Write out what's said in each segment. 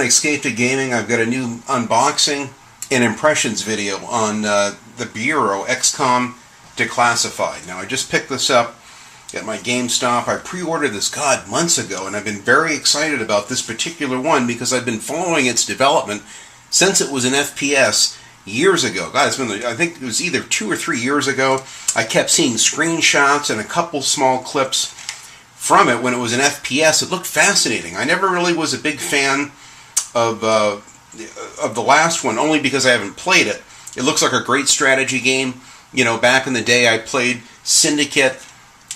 on Escape Gaming. I've got a new unboxing and impressions video on the Bureau XCOM Declassified. Now, I just picked this up at my GameStop. I pre-ordered this, months ago, and I've been very excited about this particular one because I've been following its development since it was an FPS years ago. It's been, I think it was either 2 or 3 years ago. I kept seeing screenshots and a couple small clips from it when it was an FPS. It looked fascinating. I never really was a big fan of the last one, only because I haven't played it. It looks like a great strategy game. You know, back in the day I played Syndicate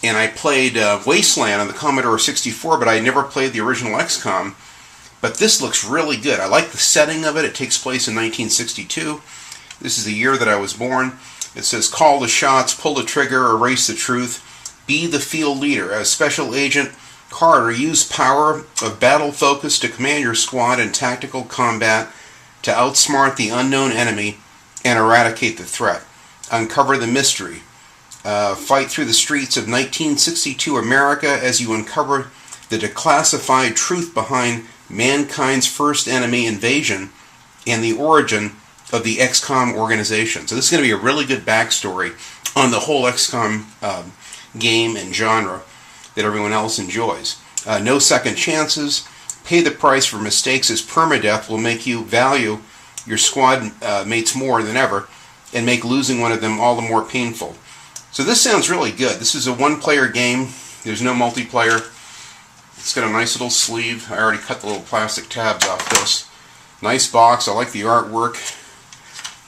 and I played Wasteland on the Commodore 64, but I never played the original XCOM. But this looks really good. I like the setting of it. It takes place in 1962. This is the year that I was born. It says, call the shots, pull the trigger, erase the truth. Be the field leader. As Special Agent Carter, use power of battle focus to command your squad in tactical combat to outsmart the unknown enemy and eradicate the threat. Uncover the mystery. Fight through the streets of 1962 America as you uncover the declassified truth behind mankind's first enemy invasion and the origin of the XCOM organization. So this is going to be a really good backstory on the whole XCOM game and genre that everyone else enjoys. No second chances. Pay the price for mistakes, as permadeath will make you value your squad mates more than ever and make losing one of them all the more painful. So this sounds really good. This is a one-player game. There's no multiplayer. It's got a nice little sleeve. I already cut the little plastic tabs off this. Nice box. I like the artwork.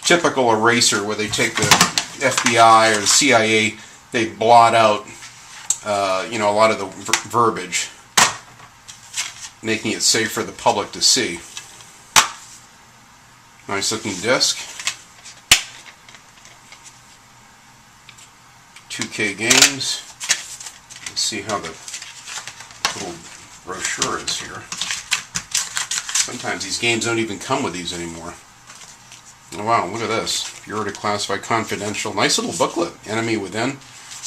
Typical eraser where they take the FBI or the CIA, they blot out a lot of the verbiage, making it safe for the public to see. Nice looking disc. 2K Games. Let's see how the little brochure is here. Sometimes these games don't even come with these anymore. Oh wow, look at this. Bureau Declassified Confidential. Nice little booklet. Enemy Within.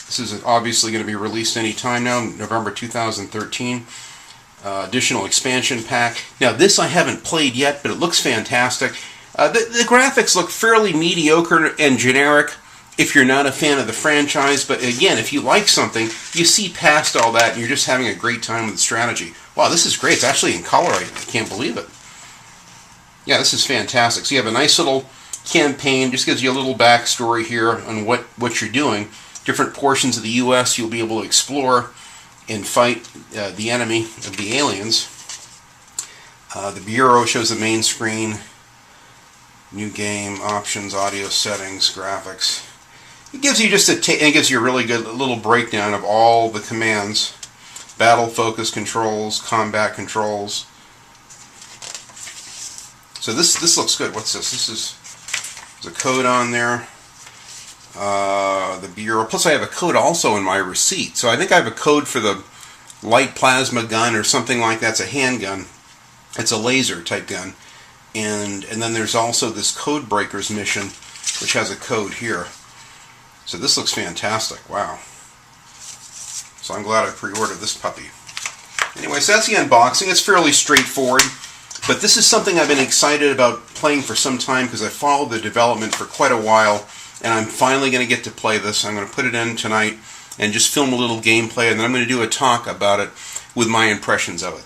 This is obviously going to be released any time now, November 2013. Additional expansion pack. Now this I haven't played yet, but it looks fantastic. The graphics look fairly mediocre and generic if you're not a fan of the franchise, but again, if you like something, you see past all that and you're just having a great time with the strategy. Wow, this is great. It's actually in color. I can't believe it. Yeah, this is fantastic. So you have a nice little campaign. Just gives you a little backstory here on what you're doing. Different portions of the U.S. you'll be able to explore and fight the enemy of the aliens. The Bureau shows the main screen. New game, options, audio settings, graphics. It gives you it gives you a really good little breakdown of all the commands. Battle focus controls, combat controls. So this looks good. What's this? There's a code on there. The Bureau. Plus I have a code also in my receipt. So I think I have a code for the light plasma gun or something like that. It's a handgun. It's a laser type gun. And then there's also this Code Breakers mission, which has a code here. So this looks fantastic. Wow. So I'm glad I pre-ordered this puppy. Anyway, so that's the unboxing. It's fairly straightforward. But this is something I've been excited about playing for some time because I followed the development for quite a while. And I'm finally going to get to play this. I'm going to put it in tonight and just film a little gameplay. And then I'm going to do a talk about it with my impressions of it.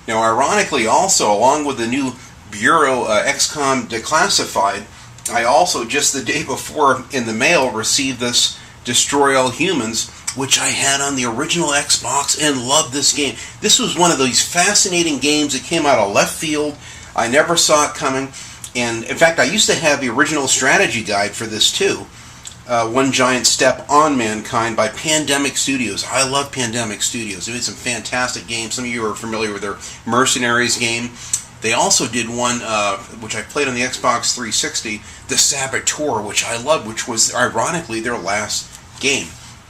Now, ironically, also, along with the new Bureau XCOM Declassified, I also, just the day before in the mail, received this Destroy All Humans, which I had on the original Xbox and loved this game. This was one of these fascinating games that came out of left field. I never saw it coming. And, in fact, I used to have the original strategy guide for this, too. One Giant Step on Mankind by Pandemic Studios. I love Pandemic Studios. They made some fantastic games. Some of you are familiar with their Mercenaries game. They also did one, which I played on the Xbox 360, The Saboteur, which I loved, which was, ironically, their last game.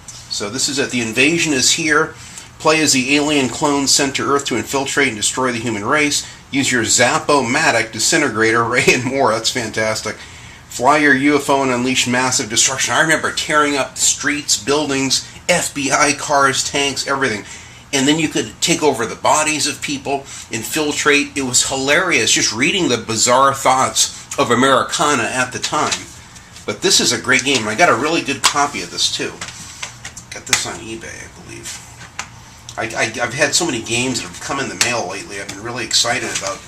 So this is it. The invasion is here. Play as the alien clones sent to Earth to infiltrate and destroy the human race. Use your Zap-O-Matic disintegrator, Ray, and more. That's fantastic. Fly your UFO and unleash massive destruction. I remember tearing up streets, buildings, FBI cars, tanks, everything. and then you could take over the bodies of people, infiltrate. It was hilarious just reading the bizarre thoughts of Americana at the time. But this is a great game. I got a really good copy of this too. Got this on eBay, I believe. I've had so many games that have come in the mail lately. I've been really excited about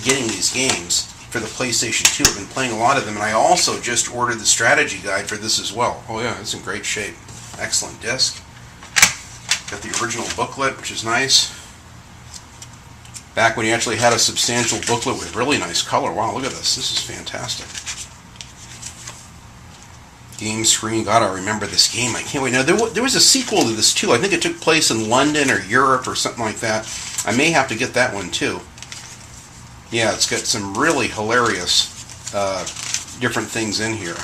getting these games for the PlayStation 2. I've been playing a lot of them, and I also just ordered the strategy guide for this as well. Oh yeah, it's in great shape. Excellent disc. Got the original booklet, which is nice. Back when you actually had a substantial booklet with really nice color. Wow, look at this. This is fantastic. Game screen. God, I remember this game. I can't wait. Now, there was a sequel to this, too. I think it took place in London or Europe or something like that. I may have to get that one, too. Yeah, it's got some really hilarious different things in here.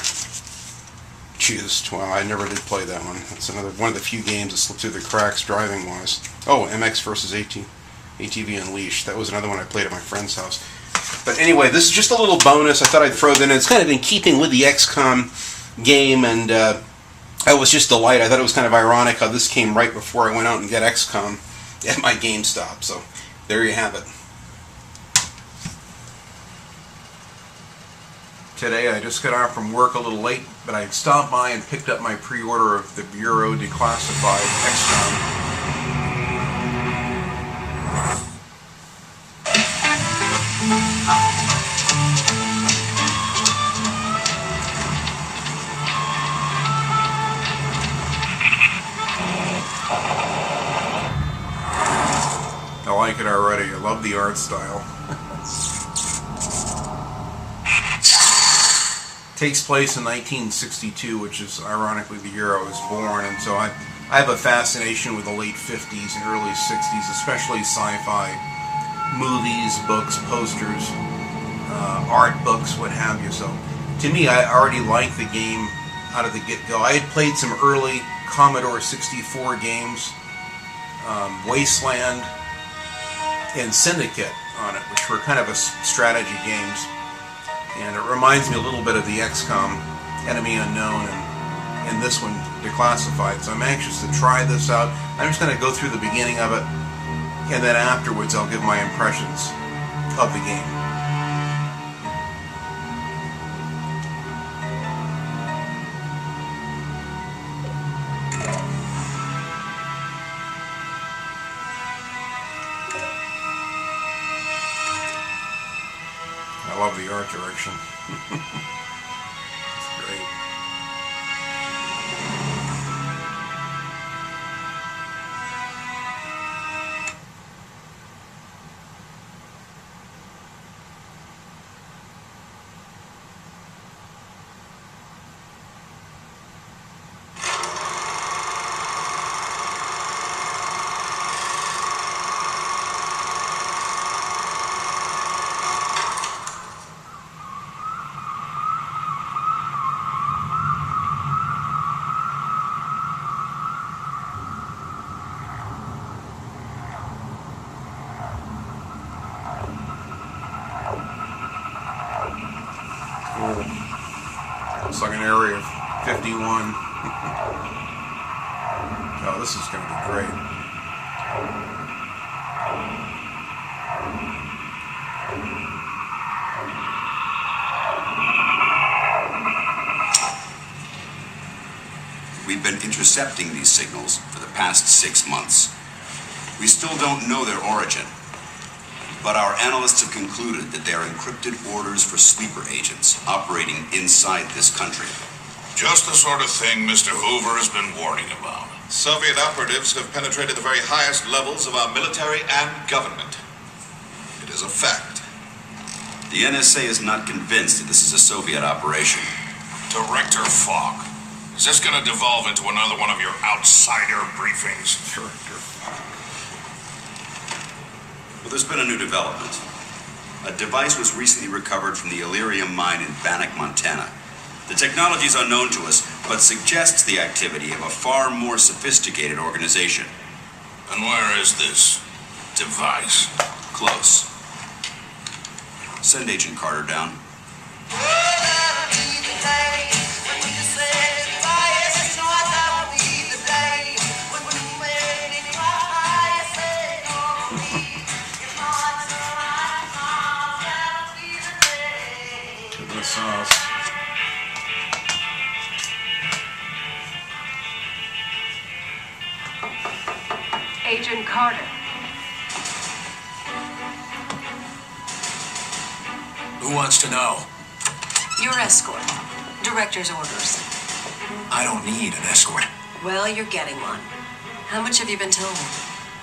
Jeez, well, I never did play that one. That's another one of the few games that slipped through the cracks driving-wise. Oh, MX versus ATV Unleashed. That was another one I played at my friend's house. But anyway, this is just a little bonus. I thought I'd throw that in. It's kind of in keeping with the XCOM game, and I was just delighted. I thought it was kind of ironic how this came right before I went out and got XCOM at my GameStop. So there you have it. Today I just got off from work a little late, but I stopped by and picked up my pre-order of the Bureau Declassified XCOM. I like it already. I love the art style. Takes place in 1962, which is ironically the year I was born, and so I have a fascination with the late 50s and early 60s, especially sci-fi movies, books, posters, art books, what have you. So to me, I already liked the game out of the get-go. I had played some early Commodore 64 games, Wasteland and Syndicate on it, which were kind of strategy games. And it reminds me a little bit of the XCOM Enemy Unknown and this one, Declassified. So I'm anxious to try this out. I'm just going to go through the beginning of it, and then afterwards I'll give my impressions of the game. I love the art direction. It's great. Looks like an area of 51. Oh, this is going to be great. We've been intercepting these signals for the past 6 months. We still don't know their origin, but our analysts have concluded that they are encrypted orders for sleeper agents operating inside this country. Just the sort of thing Mr. Hoover has been warning about. Soviet operatives have penetrated the very highest levels of our military and government. It is a fact. The NSA is not convinced that this is a Soviet operation. Director Falk, is this going to devolve into another one of your outsider briefings? Director Falk. Well, there's been a new development. A device was recently recovered from the Illyrium mine in Bannock, Montana. The technology is unknown to us, but suggests the activity of a far more sophisticated organization. And where is this device? Close. Send Agent Carter down. harder. Who wants to know? Your escort. Director's orders. I don't need an escort. Well, you're getting one. How much have you been told?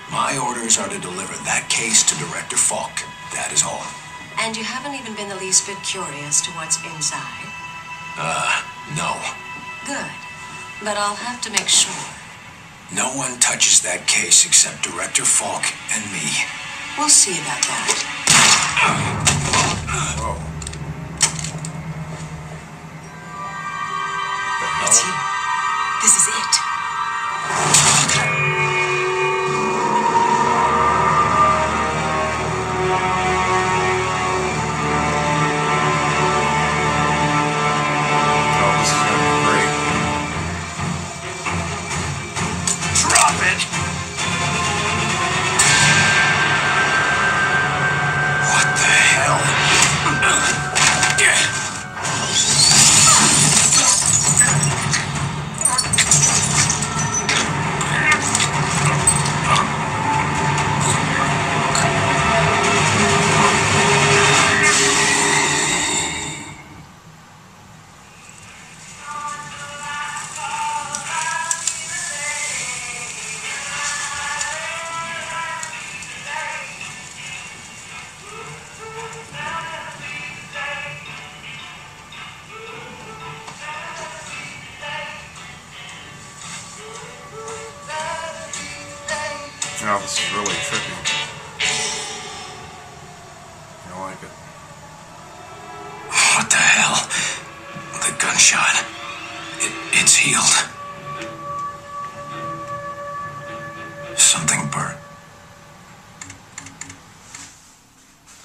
My orders are to deliver that case to Director Falk. That is all. And you haven't even been the least bit curious to what's inside? No. Good. But I'll have to make sure. No one touches that case except Director Falk and me. We'll see about that. Whoa. The It's hell? here. This is it. Oh, this is gonna be great. Drop it! What the hell? Oh, this is really trippy. I like it. What the hell? The gunshot. It's healed. Something burnt.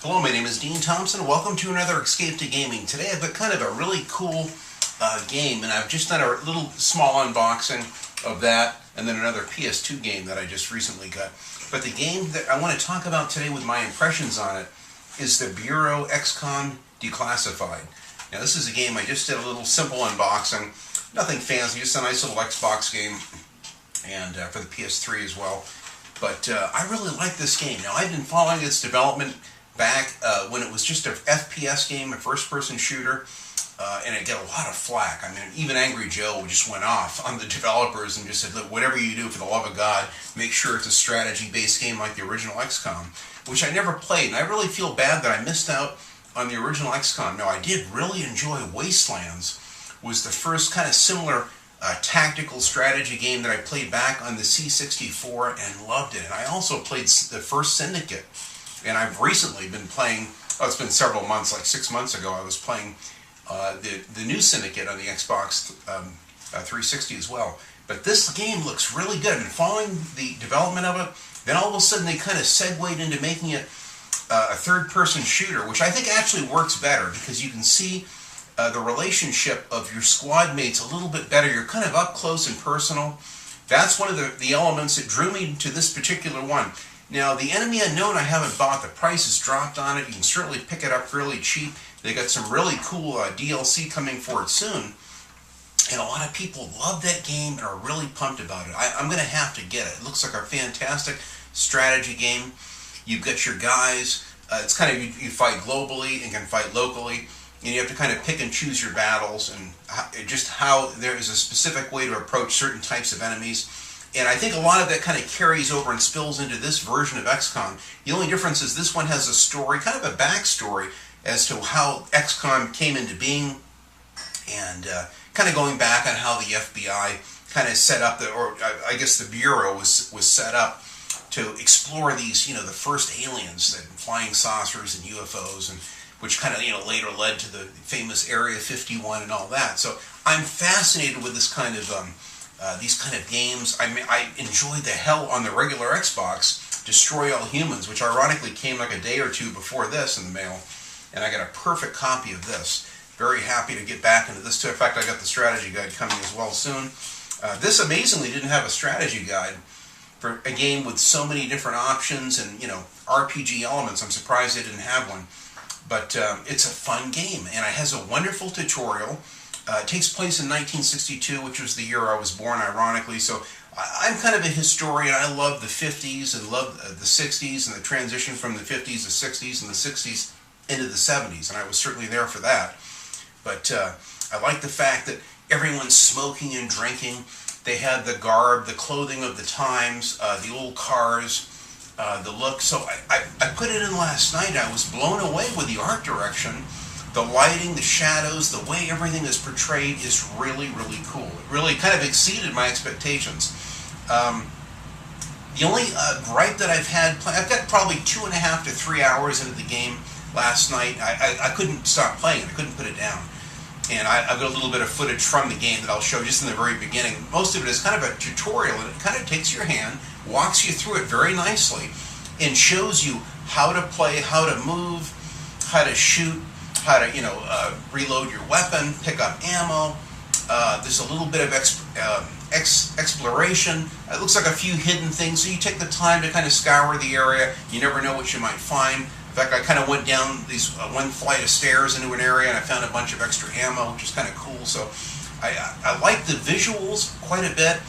Hello, my name is Dean Thompson. Welcome to another Escape to Gaming. Today I've got kind of a really cool game, and I've just done a little small unboxing of that, and then another PS2 game that I just recently got. But the game that I want to talk about today with my impressions on it is the Bureau XCOM Declassified. Now this is a game I just did a little simple unboxing. Nothing fancy, just a nice little Xbox game, and for the PS3 as well. But I really like this game. Now I've been following its development back when it was just a FPS game, a first-person shooter, and it got a lot of flack. I mean, even Angry Joe just went off on the developers and just said, look, whatever you do, for the love of God, make sure it's a strategy-based game like the original XCOM, which I never played, and I really feel bad that I missed out on the original XCOM. Now, I did really enjoy Wastelands, was the first kind of similar tactical strategy game that I played back on the C64 and loved it. And I also played the first Syndicate, and I've recently been playing, it's been several months, like 6 months ago, I was playing the new Syndicate on the Xbox 360 as well. But this game looks really good, and following the development of it, then all of a sudden they kind of segued into making it a third-person shooter, which I think actually works better because you can see the relationship of your squad mates a little bit better. You're kind of up close and personal. That's one of the elements that drew me to this particular one. Now, the Enemy Unknown I haven't bought. The price has dropped on it. You can certainly pick it up fairly cheap. They got some really cool DLC coming for it soon. And a lot of people love that game and are really pumped about it. I'm going to have to get it. It looks like a fantastic strategy game. You've got your guys. It's kind of, you fight globally and can fight locally. And you have to kind of pick and choose your battles and just how there is a specific way to approach certain types of enemies. And I think a lot of that kind of carries over and spills into this version of XCOM. The only difference is this one has a story, kind of a backstory as to how XCOM came into being, and kind of going back on how the FBI kind of set up, or I guess the Bureau was set up to explore these, the first aliens, the flying saucers and UFOs, and which kind of, later led to the famous Area 51 and all that. So I'm fascinated with this kind of these kind of games. I mean, I enjoyed the hell on the regular Xbox, Destroy All Humans, which ironically came like a day or two before this in the mail, and I got a perfect copy of this. Very happy to get back into this too. In fact, I got the strategy guide coming as well soon. This amazingly didn't have a strategy guide for a game with so many different options and RPG elements. I'm surprised they didn't have one. But it's a fun game, and it has a wonderful tutorial. It takes place in 1962, which was the year I was born, ironically. So I'm kind of a historian. I love the 50s and love the 60s and the transition from the 50s to 60s and the 60s into the 70s, and I was certainly there for that. But I like the fact that everyone's smoking and drinking. They had the garb, the clothing of the times, the old cars, the look. So I put it in last night. I was blown away with the art direction. The lighting, the shadows, the way everything is portrayed is really, really cool. It really kind of exceeded my expectations. The only gripe that I've had, I've got probably 2.5 to 3 hours into the game last night. I couldn't stop playing it. I couldn't put it down. And I've got a little bit of footage from the game that I'll show just in the very beginning. Most of it is kind of a tutorial, and it kind of takes your hand, walks you through it very nicely, and shows you how to play, how to move, how to shoot, how to reload your weapon, pick up ammo. There's a little bit of exploration. It looks like a few hidden things, so you take the time to kind of scour the area. You never know what you might find. In fact, I kind of went down these one flight of stairs into an area, and I found a bunch of extra ammo, which is kind of cool. So I like the visuals quite a bit.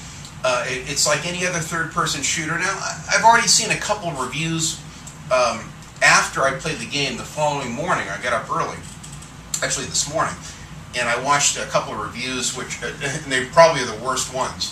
It's like any other third-person shooter. Now, I've already seen a couple of reviews after I played the game. The following morning, I got up early, actually this morning, and I watched a couple of reviews, which and they probably are the worst ones,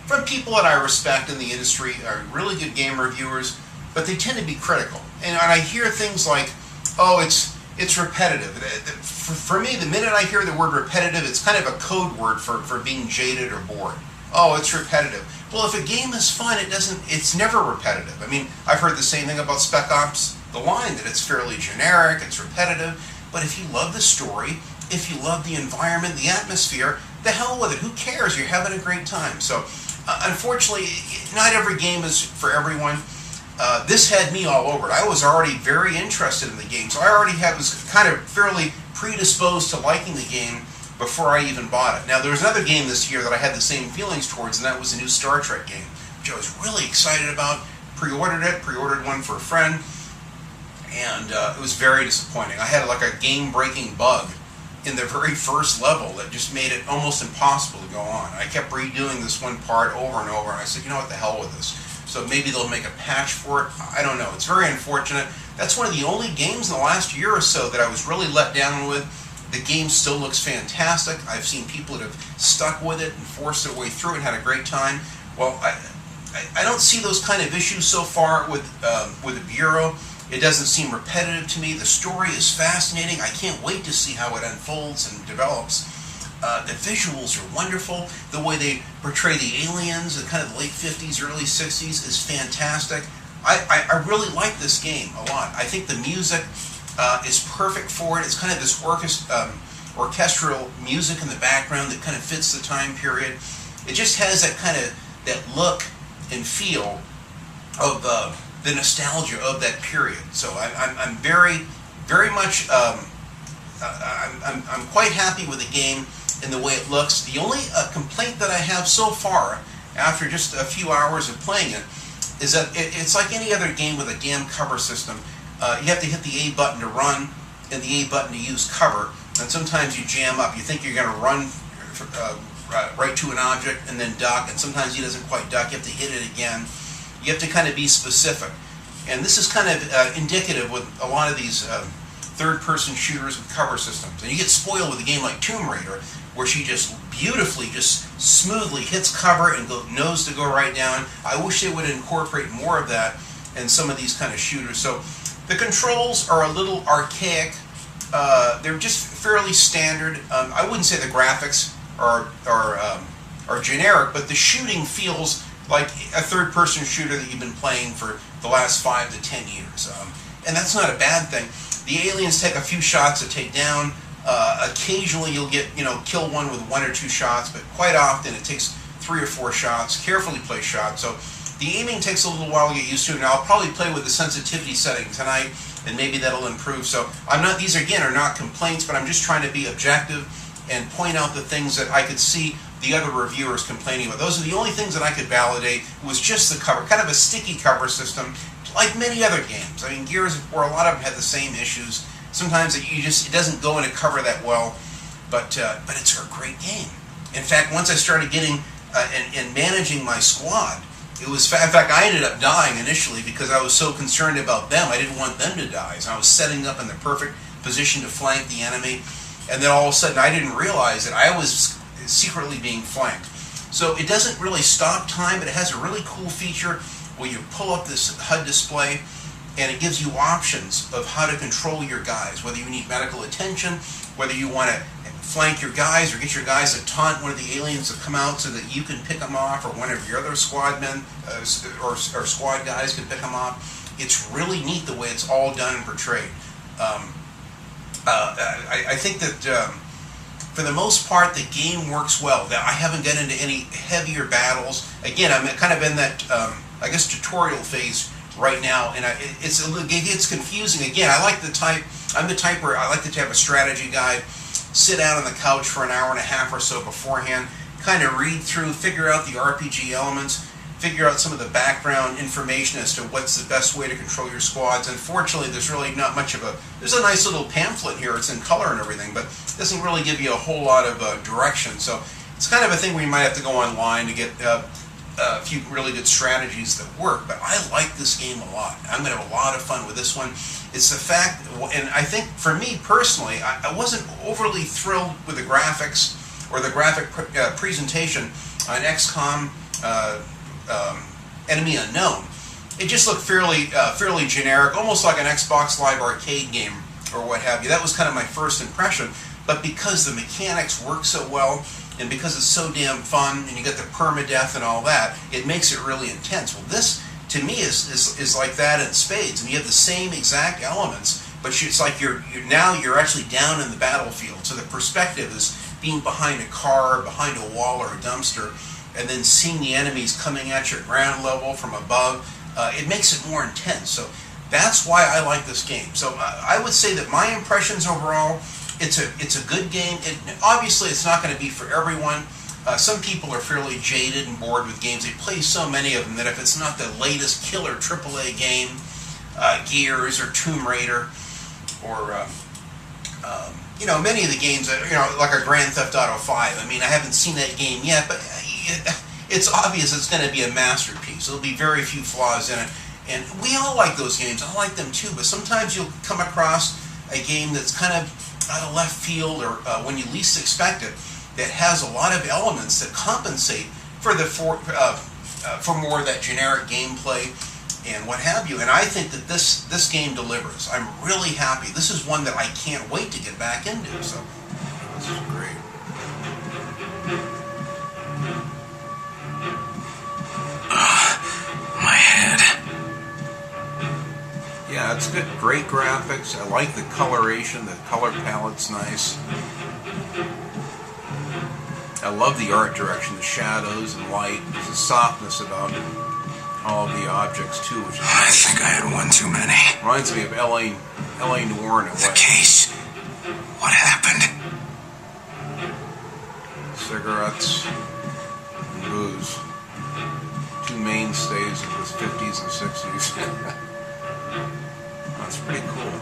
from people that I respect in the industry, are really good game reviewers, but they tend to be critical. And I hear things like, oh, it's repetitive. For me, the minute I hear the word repetitive, it's kind of a code word for being jaded or bored. Oh, it's repetitive. Well, if a game is fun, it's never repetitive. I mean, I've heard the same thing about Spec Ops The Line, that it's fairly generic, it's repetitive. But if you love the story, if you love the environment, the atmosphere, the hell with it. Who cares? You're having a great time. So, unfortunately, not every game is for everyone. This had me all over it. I was already very interested in the game, so I already was kind of fairly predisposed to liking the game before I even bought it. Now, there was another game this year that I had the same feelings towards, and that was the new Star Trek game, which I was really excited about. Pre-ordered one for a friend, and it was very disappointing. I had like a game-breaking bug in the very first level that just made it almost impossible to go on. I kept redoing this one part over and over, and I said, you know what, the hell with this. So maybe they'll make a patch for it. I don't know. It's very unfortunate. That's one of the only games in the last year or so that I was really let down with. The game still looks fantastic. I've seen people that have stuck with it and forced their way through it and had a great time. Well, I don't see those kind of issues so far with the Bureau. It doesn't seem repetitive to me. The story is fascinating. I can't wait to see how it unfolds and develops. The visuals are wonderful. The way they portray the aliens in kind of the late 50s, early 60s is fantastic. I really like this game a lot. I think the music is perfect for it. It's kind of this orchestral music in the background that kind of fits the time period. It just has that kind of that look and feel of the nostalgia of that period. So I'm very, very much I'm quite happy with the game and the way it looks. The only complaint that I have so far, after just a few hours of playing it, is that it's like any other game with a damn cover system. You have to hit the A button to run and the A button to use cover, and sometimes you jam up. You think you're going to run right to an object and then duck, and sometimes he doesn't quite duck. You have to hit it again. You have to kind of be specific. And this is kind of indicative with a lot of these third-person shooters with cover systems. And you get spoiled with a game like Tomb Raider, where she just beautifully, just smoothly hits cover and knows to go right down. I wish they would incorporate more of that in some of these kind of shooters. So the controls are a little archaic. They're just fairly standard. I wouldn't say the graphics are generic, but the shooting feels like a third-person shooter that you've been playing for the last 5 to 10 years. And that's not a bad thing. The aliens take a few shots to take down. Occasionally you'll get, kill one with 1 or 2 shots, but quite often it takes 3 or 4 shots, carefully placed shots. So the aiming takes a little while to get used to. Now I'll probably play with the sensitivity setting tonight, and maybe that'll improve. So these again are not complaints, but I'm just trying to be objective and point out the things that I could see the other reviewers complaining about. Those are the only things that I could validate. It was just the cover, kind of a sticky cover system, like many other games. I mean, Gears of War, a lot of them had the same issues. Sometimes it doesn't go into cover that well. but it's a great game. In fact, once I started getting and managing my squad, it was, in fact, I ended up dying initially because I was so concerned about them. I didn't want them to die. So I was setting up in the perfect position to flank the enemy, and then all of a sudden I didn't realize that I was secretly being flanked. So it doesn't really stop time, but it has a really cool feature where you pull up this HUD display, and it gives you options of how to control your guys, whether you need medical attention, whether you want to flank your guys or get your guys to taunt one of the aliens to come out so that you can pick them off, or one of your other squad men or squad guys can pick them off. It's really neat the way it's all done and portrayed. I think that for the most part the game works well. I haven't gotten into any heavier battles. Again, I'm kind of in that I guess tutorial phase right now, and it gets confusing. Again, I like the type. I'm the type where I like to have a strategy guide, sit down on the couch for an hour and a half or so beforehand, kind of read through, figure out the RPG elements, figure out some of the background information as to what's the best way to control your squads. Unfortunately, there's really not much of there's a nice little pamphlet here, it's in color and everything, but it doesn't really give you a whole lot of direction. So it's kind of a thing where you might have to go online to get a few really good strategies that work. But I like this game a lot. I'm going to have a lot of fun with this one. It's the fact, and I think for me personally, I wasn't overly thrilled with the graphics or the graphic presentation on XCOM Enemy Unknown. It just looked fairly generic, almost like an Xbox Live Arcade game or what have you. That was kind of my first impression. But because the mechanics work so well, and because it's so damn fun, and you get the permadeath and all that, it makes it really intense. Well, this to me is like that in spades, and you have the same exact elements, but it's like you're actually down in the battlefield. So the perspective is being behind a car, behind a wall or a dumpster, and then seeing the enemies coming at you at ground level from above. It makes it more intense. So that's why I like this game. So I would say that my impressions overall, it's a good game. Obviously, it's not going to be for everyone. Some people are fairly jaded and bored with games. They play so many of them that if it's not the latest killer AAA game, Gears or Tomb Raider, or many of the games, like a Grand Theft Auto 5. I mean, I haven't seen that game yet, but it's obvious it's going to be a masterpiece. There'll be very few flaws in it, and we all like those games. I like them too, but sometimes you'll come across a game that's kind of out of left field, or when you least expect it, that has a lot of elements that compensate for more of that generic gameplay and what have you. And I think that this game delivers. I'm really happy. This is one that I can't wait to get back into. So this is great. My head. Yeah, it's good. Great graphics. I like the coloration. The color palette's nice. I love the art direction, the shadows and light. There's a softness about all of the objects too, which is I nice. think I had one too many. Reminds me of L.A. Noire in a way. The case. What happened? Cigarettes and booze. Two mainstays of the 50s and 60s. That's pretty cool.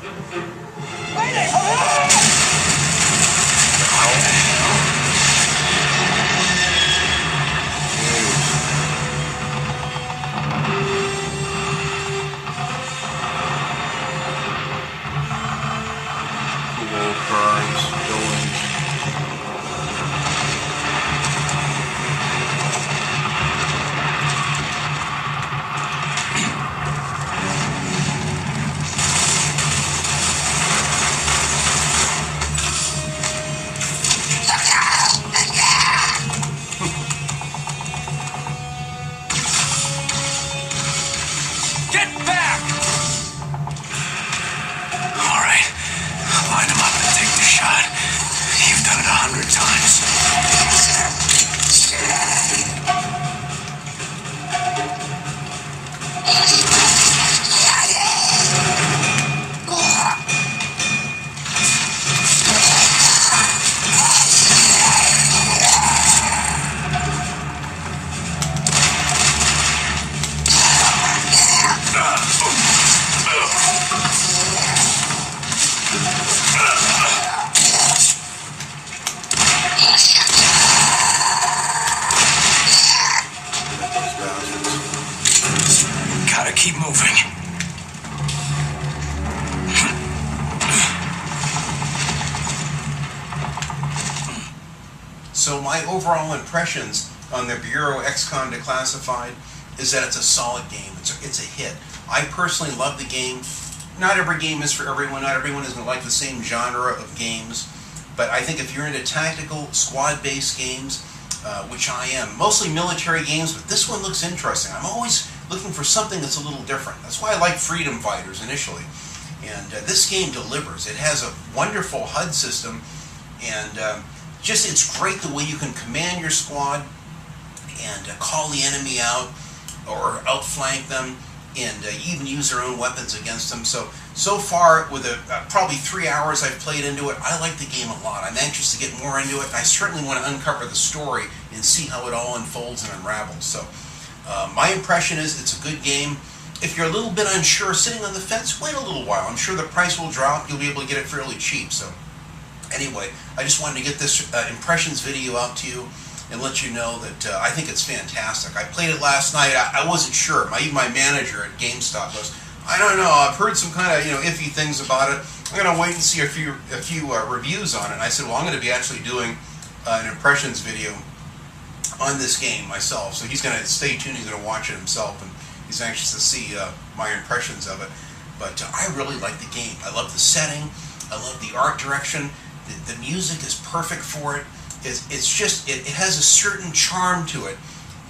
Cool cars, buildings. So my overall impressions on the Bureau XCOM Declassified is that it's a solid game. It's a hit. I personally love the game. Not every game is for everyone. Not everyone is going to like the same genre of games. But I think if you're into tactical, squad-based games, which I am, mostly military games, but this one looks interesting. I'm always looking for something that's a little different. That's why I like Freedom Fighters initially. And this game delivers. It has a wonderful HUD system, and just it's great the way you can command your squad and call the enemy out or outflank them, and even use their own weapons against them. So far, with probably 3 hours I've played into it, I like the game a lot. I'm anxious to get more into it, and I certainly want to uncover the story and see how it all unfolds and unravels. So my impression is it's a good game. If you're a little bit unsure, sitting on the fence, wait a little while. I'm sure the price will drop. You'll be able to get it fairly cheap. So anyway, I just wanted to get this impressions video out to you and let you know that I think it's fantastic. I played it last night. I wasn't sure. Even my manager at GameStop goes, I don't know, I've heard some kind of iffy things about it. I'm going to wait and see a few reviews on it. And I said, well, I'm going to be actually doing an impressions video on this game myself. So he's going to stay tuned. He's going to watch it himself, and he's anxious to see my impressions of it. But I really like the game. I love the setting. I love the art direction. The music is perfect for it. It's just, it has a certain charm to it.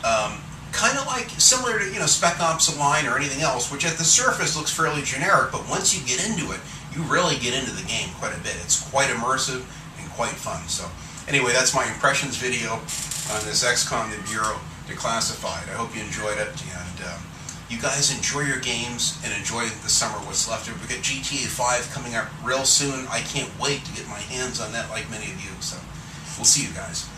Kind of like, similar to, Spec Ops: The Line or anything else, which at the surface looks fairly generic, but once you get into it, you really get into the game quite a bit. It's quite immersive and quite fun. So anyway, that's my impressions video on this XCOM the Bureau Declassified. I hope you enjoyed it, and you guys enjoy your games and enjoy the summer, what's left of it. We got GTA 5 coming up real soon. I can't wait to get my hands on that like many of you. So we'll see you guys.